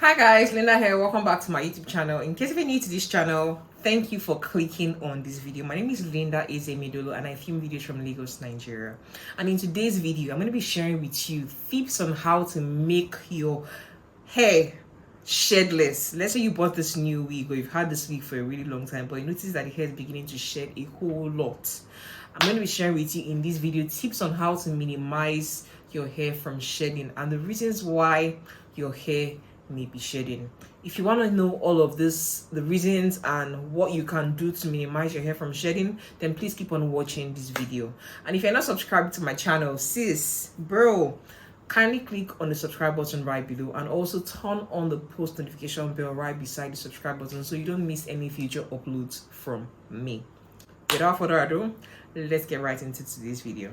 Hi guys, Linda here. Welcome back to my YouTube channel. In case if you're new to this channel, thank you for clicking on this video. My name is Linda Ezemidolo and I film videos from Lagos, Nigeria. And in today's video, I'm going to be sharing with you tips on how to make your hair shedless. Let's say you bought this new wig or you've had this wig for a really long time, but you notice that the hair is beginning to shed a whole lot. I'm going to be sharing with you in this video tips on how to minimize your hair from shedding and the reasons why your hair may be shedding. If you want to know all of this, the reasons and what you can do to minimize your hair from shedding, then please keep on watching this video. And if you're not subscribed to my channel, sis, bro, kindly click on the subscribe button right below and also turn on the post notification bell right beside the subscribe button so you don't miss any future uploads from me. Without further ado, let's get right into today's video.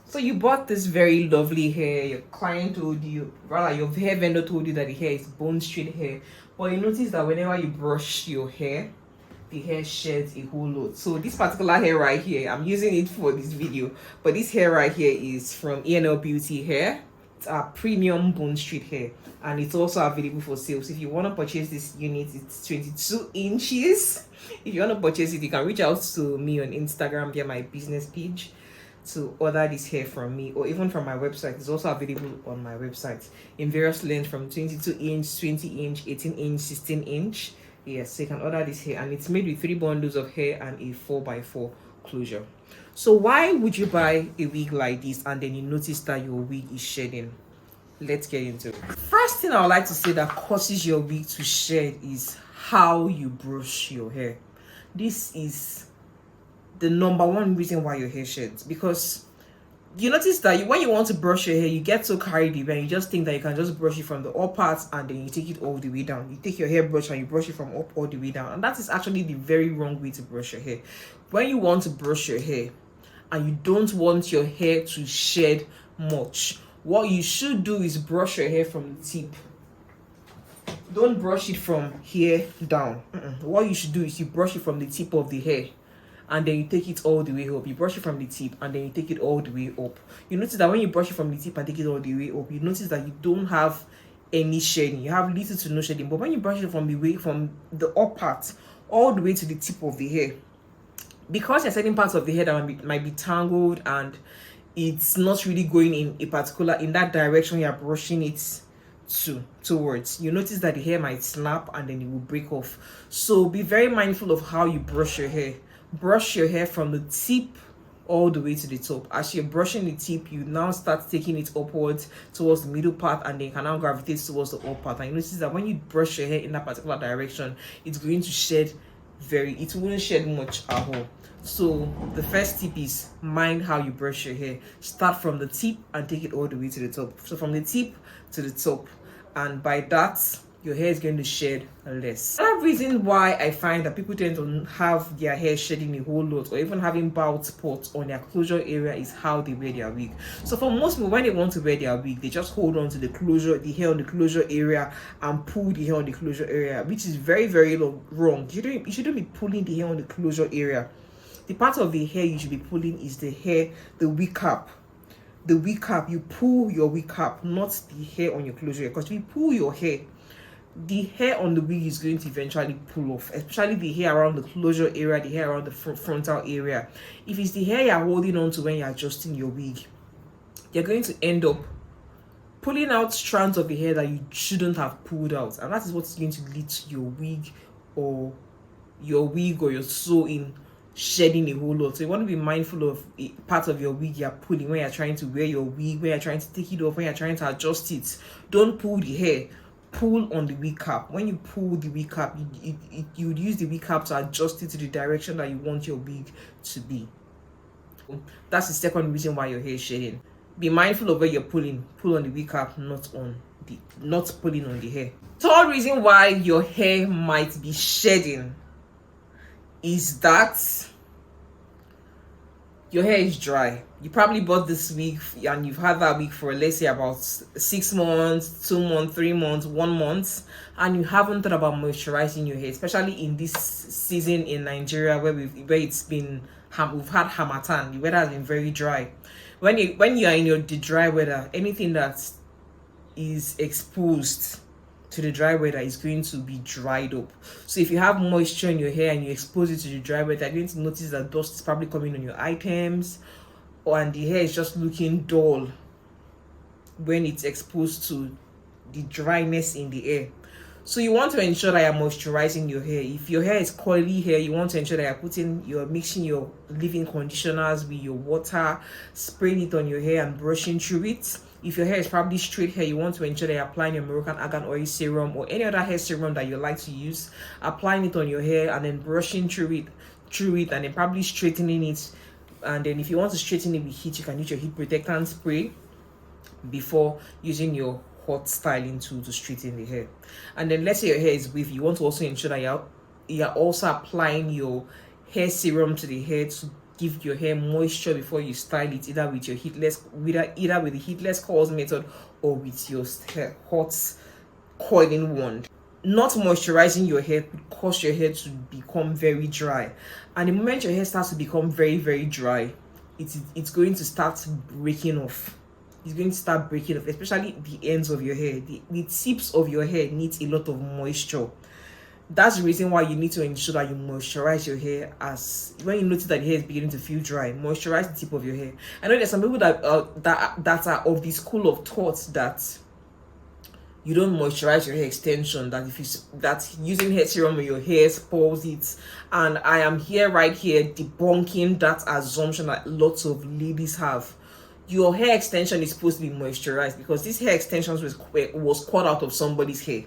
So you bought this very lovely hair, your client told you, rather your hair vendor told you that the hair is bone straight hair, but you notice that whenever you brush your hair, the hair sheds a whole lot. So this particular hair right here, I'm using it for this video, but this hair right here is from ENL Beauty Hair. It's a premium bone straight hair and it's also available for sale. So if you want to purchase this unit, it's 22 inches. If you want to purchase it, you can reach out to me on Instagram via my business page to order this hair from me, or even from my website. It's also available on my website in various lengths from 22 inch, 20 inch, 18 inch, 16 inch. Yes, so you can order this hair and it's made with 3 bundles of hair and a 4x4 closure. So why would you buy a wig like this and then you notice that your wig is shedding? Let's get into it. First thing I would like to say that causes your wig to shed is how you brush your hair. This is the number one reason why your hair sheds, because you notice that when you want to brush your hair, you get so carried away and you just think that you can just brush it from the up parts and then you take it all the way down. You take your hairbrush and you brush it from up all the way down, and that is actually the very wrong way to brush your hair. When you want to brush your hair and you don't want your hair to shed much, what you should do is brush your hair from the tip. Don't brush it from here down. What you should do is you brush it from the tip of the hair and then you take it all the way up. You brush it from the tip and then you take it all the way up. You notice that when you brush it from the tip and take it all the way up, you notice that you don't have any shedding. You have little to no shedding. But when you brush it from the up part all the way to the tip of the hair, because there are certain parts of the hair that might be tangled and it's not really going in that direction you're brushing it towards, you notice that the hair might snap and then it will break off. So be very mindful of how you brush your hair. Brush your hair from the tip all the way to the top. As you're brushing the tip, you now start taking it upwards towards the middle part and then you can now gravitate towards the up part. And you notice that when you brush your hair in that particular direction, it's going to shed it wouldn't shed much at all. So the first tip is mind how you brush your hair. Start from the tip and take it all the way to the top. So from the tip to the top, and by that your hair is going to shed less. Another reason why I find that people tend to have their hair shedding a whole lot or even having bald spots on their closure area is how they wear their wig. So for most people, when they want to wear their wig, they just hold on to the hair on the closure area and pull the hair on the closure area, which is very, very wrong. You shouldn't be pulling the hair on the closure area. The part of the hair you should be pulling is the wig cap. The wig cap, you pull your wig cap, not the hair on your closure area. Because if you pull your hair, the hair on the wig is going to eventually pull off, especially the hair around the closure area, the hair around the frontal area. If it's the hair you're holding on to when you're adjusting your wig, you're going to end up pulling out strands of the hair that you shouldn't have pulled out, and that is what's going to lead to your wig or your sew-in shedding a whole lot. So you want to be mindful of part of your wig you're pulling when you're trying to wear your wig, when you're trying to take it off, when you're trying to adjust it. Don't pull the hair. Pull on the wig cap. When you pull the wig cap, you would use the wig cap to adjust it to the direction that you want your wig to be. That's the second reason why your hair is shedding. Be mindful of where you're pulling. Pull on the wig cap, not pulling on the hair. Third reason why your hair might be shedding is that your hair is dry. You probably bought this wig and you've had that wig for, let's say, about 6 months, 2 months, 3 months, 1 month, and you haven't thought about moisturizing your hair, especially in this season in Nigeria where we've had Harmattan. The weather has been very dry. When you are in the dry weather, anything that is exposed to the dry weather, it's going to be dried up. So if you have moisture in your hair and you expose it to the dry weather, you're going to notice that dust is probably coming on your items, and the hair is just looking dull when it's exposed to the dryness in the air. So you want to ensure that you're moisturizing your hair. If your hair is curly hair, you want to ensure that you're mixing your leave-in conditioners with your water, spraying it on your hair and brushing through it. If your hair is probably straight hair, you want to ensure that you're applying your Moroccan argan oil serum or any other hair serum that you like to use, applying it on your hair and then brushing through it and then probably straightening it. And then if you want to straighten it with heat, you can use your heat protectant spray before using your hot styling tool to straighten the hair. And then let's say your hair is wavy, you want to also ensure that you're also applying your hair serum to the hair to give your hair moisture before you style it, either with your either with the heatless coils method or with your hot coiling wand. Not moisturizing your hair could cause your hair to become very dry, and the moment your hair starts to become very, very dry, it's going to start breaking off. It's going to start breaking off, especially the ends of your hair. The tips of your hair needs a lot of moisture. That's the reason why you need to ensure that you moisturize your hair. As when you notice that the hair is beginning to feel dry, moisturize the tip of your hair. I know there's some people that are of the school of thought that you don't moisturize your hair extension, that using hair serum on your hair spoils it. And I am right here debunking that assumption that lots of ladies have. Your hair extension is supposed to be moisturized because this hair extension was cut out of somebody's hair.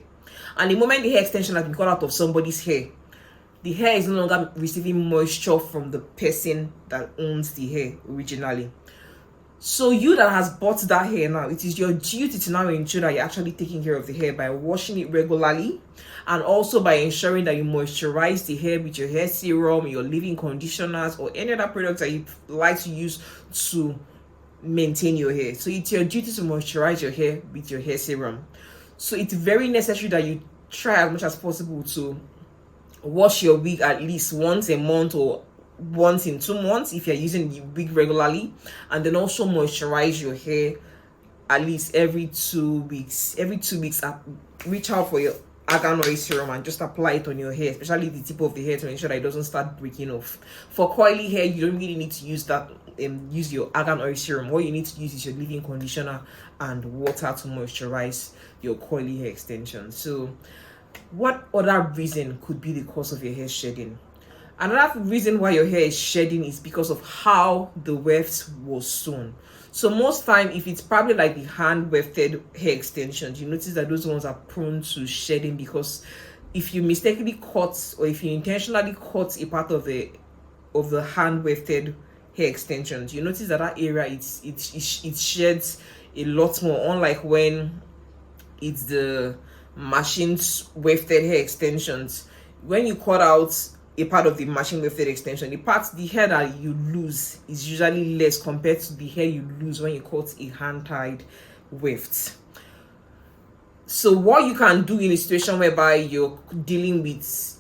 And the moment the hair extension has been cut out of somebody's hair, the hair is no longer receiving moisture from the person that owns the hair originally. So you that has bought that hair now, it is your duty to now ensure that you're actually taking care of the hair by washing it regularly, and also by ensuring that you moisturize the hair with your hair serum, your leave-in conditioners, or any other products that you like to use to maintain your hair. So it's your duty to moisturize your hair with your hair serum. So it's very necessary that you try as much as possible to wash your wig at least once a month or once in 2 months if you're using the wig regularly, and then also moisturize your hair at least every 2 weeks. Reach out for your argan oil serum and just apply it on your hair, especially the tip of the hair, to ensure that it doesn't start breaking off. For coily hair, you don't really need to use that. Use your argan oil serum. All you need to use is your leave-in conditioner and water to moisturize your coily hair extension. So what other reason could be the cause of your hair shedding? Another reason why your hair is shedding is because of how the weft was sewn. So most time, if it's probably like the hand wefted hair extensions, you notice that those ones are prone to shedding, because if you mistakenly cut, or if you intentionally cut a part of the hand wefted hair extensions, you notice that area it sheds a lot more, unlike when it's the machine wefted hair extensions. When you cut out a part of the machine wefted extension, the hair that you lose is usually less compared to the hair you lose when you cut a hand tied weft. So what you can do in a situation whereby you're dealing with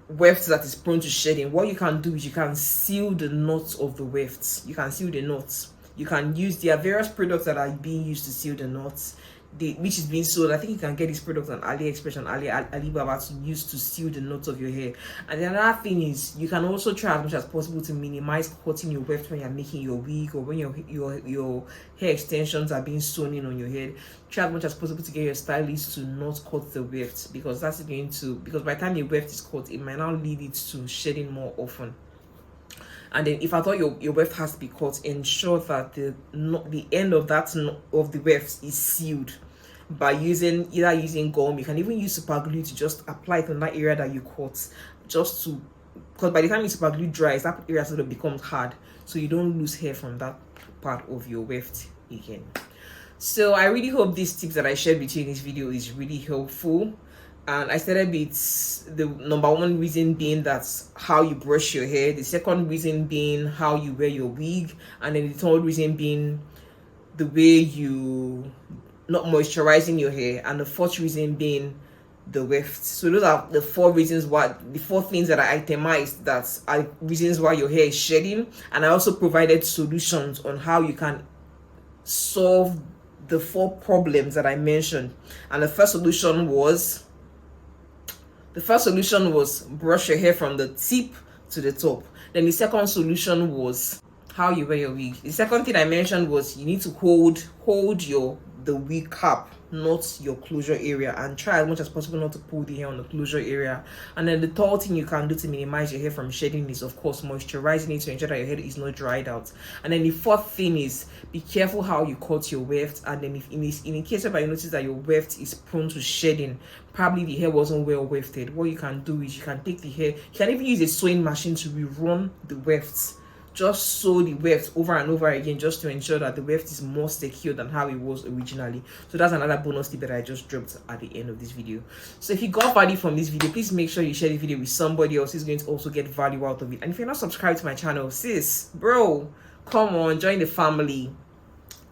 wefts that is prone to shedding, what you can do is you can seal the knots of the wefts. You can seal the knots. You can use, there are various products that are being used to seal the knots, which is being sold. I think you can get this product on AliExpress and Alibaba to use to seal the knots of your hair. And the other thing is, you can also try as much as possible to minimize cutting your weft when you're making your wig, or when your hair extensions are being sewn in on your head. Try as much as possible to get your stylist to not cut the weft, because by the time your weft is cut, it might now lead it to shedding more often. And then if I thought your weft has to be cut, ensure that the end of the weft is sealed by using gum. You can even use super glue to just apply it on that area that you cut, because by the time the super glue dries, that area sort of becomes hard, so you don't lose hair from that part of your weft again. So I really hope these tips that I shared with you in this video is really helpful. And I started with the number one reason being that's how you brush your hair, the second reason being how you wear your wig, and then the third reason being the way you not moisturizing your hair, and the fourth reason being the weft. So those are the four things that I itemized that are reasons why your hair is shedding. And I also provided solutions on how you can solve the 4 problems that I mentioned. And the first solution was brush your hair from the tip to the top. Then the second solution was how you wear your wig. The second thing I mentioned was you need to hold the wig cap, not your closure area, and try as much as possible not to pull the hair on the closure area. And then the third thing you can do to minimize your hair from shedding is, of course, moisturizing it to ensure that your hair is not dried out. And then the fourth thing is be careful how you cut your weft. And then if in case where you notice that your weft is prone to shedding, probably the hair wasn't well wefted, what you can do is you can take the hair, you can even use a sewing machine to rerun the wefts. Just sew the weft over and over again, just to ensure that the weft is more secure than how it was originally. So that's another bonus tip that I just dropped at the end of this video. So if you got value from this video, please make sure you share the video with somebody else who's going to also get value out of it. And if you're not subscribed to my channel, sis, bro, come on, join the family.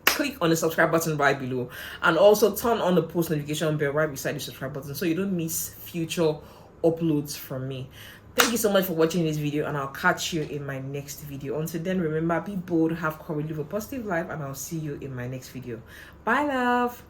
Click on the subscribe button right below, and also turn on the post notification bell right beside the subscribe button so you don't miss future uploads from me. Thank you so much for watching this video, and I'll catch you in my next video. Until then, remember, be bold, have courage, live a positive life, and I'll see you in my next video. Bye, love.